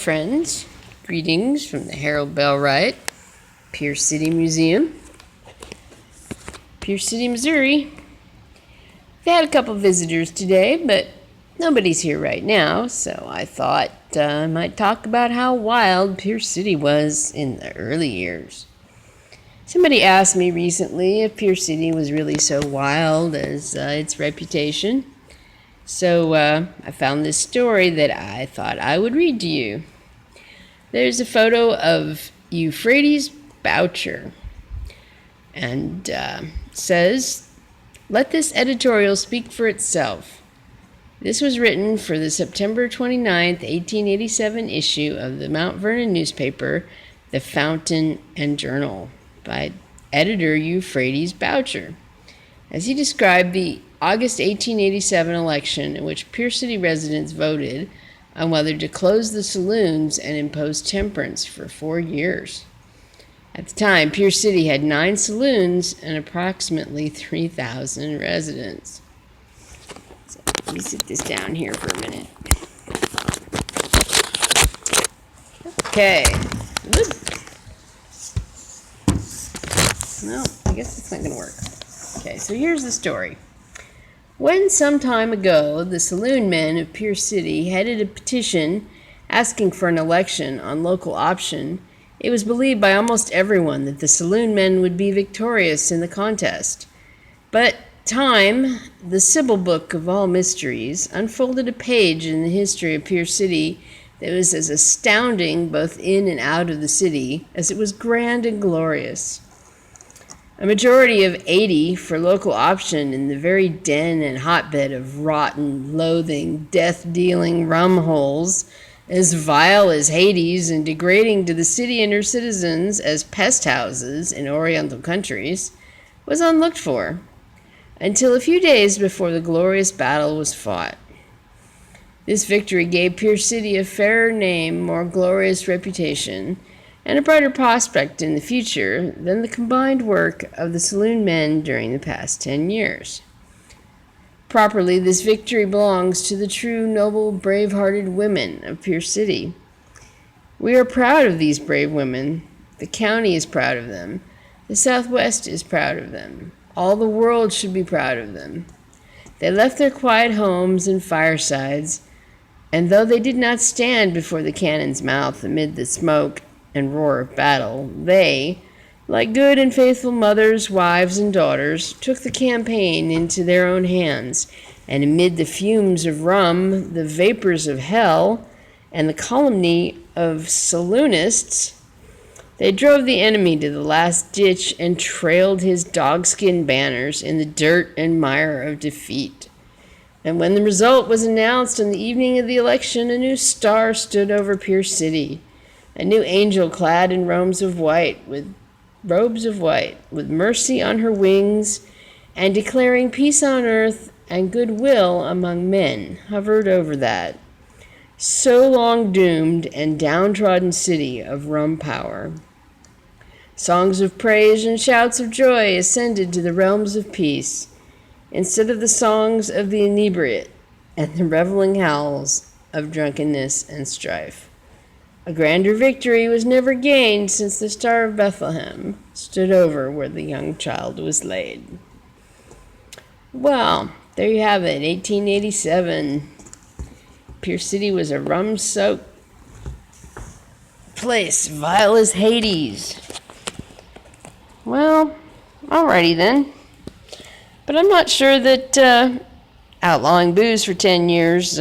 Friends, greetings from the Harold Bell Wright, Pierce City Museum, Pierce City, Missouri. We had a couple visitors today, but nobody's here right now, so I thought I might talk about how wild Pierce City was in the early years. Somebody asked me recently if Pierce City was really so wild as its reputation. So I found this story that I thought I would read to you. There's a photo of Euphrates Boucher, and says, "Let this editorial speak for itself." This was written for the September 29th, 1887 issue of the Mount Vernon newspaper, The Fountain and Journal, by editor Euphrates Boucher, as he described the August 1887 election in which Pierce City residents voted on whether to close the saloons and impose temperance for 4 years. At the time, Pierce City had 9 saloons and approximately 3,000 residents. So let me sit this down here for a minute. Okay. No, I guess it's not going to work. Okay, so here's the story. When some time ago the saloon men of Pierce City headed a petition asking for an election on local option, it was believed by almost everyone that the saloon men would be victorious in the contest. But time, the Sybil book of all mysteries, unfolded a page in the history of Pierce City that was as astounding both in and out of the city as it was grand and glorious. A majority of 80 for local option in the very den and hotbed of rotten, loathing, death-dealing rum holes, as vile as Hades and degrading to the city and her citizens as pest houses in Oriental countries, was unlooked for, until a few days before the glorious battle was fought. This victory gave Pierce City a fairer name, more glorious reputation, and a brighter prospect in the future than the combined work of the saloon men during the past 10 years. Properly, this victory belongs to the true, noble, brave-hearted women of Pierce City. We are proud of these brave women. The county is proud of them. The Southwest is proud of them. All the world should be proud of them. They left their quiet homes and firesides, and though they did not stand before the cannon's mouth amid the smoke and roar of battle, they, like good and faithful mothers, wives, and daughters, took the campaign into their own hands, and amid the fumes of rum, the vapors of hell, and the calumny of saloonists, they drove the enemy to the last ditch and trailed his dogskin banners in the dirt and mire of defeat. And when the result was announced on the evening of the election, a new star stood over Pierce City, a new angel clad in robes of white, with mercy on her wings, and declaring peace on earth and goodwill among men, hovered over that so long doomed and downtrodden city of rum power. Songs of praise and shouts of joy ascended to the realms of peace, instead of the songs of the inebriate and the reveling howls of drunkenness and strife. A grander victory was never gained since the Star of Bethlehem stood over where the young child was laid. Well, there you have it, 1887. Pierce City was a rum-soaked place, vile as Hades. Well, alrighty then. But I'm not sure that outlawing booze for 10 years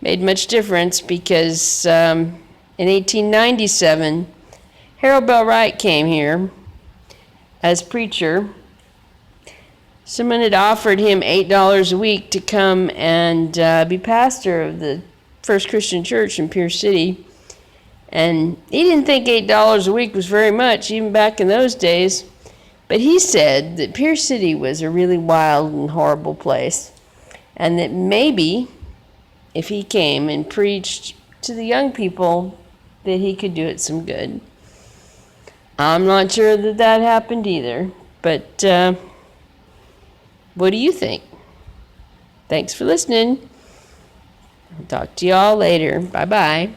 made much difference, because in 1897, Harold Bell Wright came here as preacher. Someone had offered him $8 a week to come and be pastor of the First Christian Church in Pierce City. And he didn't think $8 a week was very much, even back in those days. But he said that Pierce City was a really wild and horrible place, and that maybe if he came and preached to the young people, that he could do it some good. I'm not sure that that happened either, but what do you think? Thanks for listening. I'll talk to you all later. Bye-bye.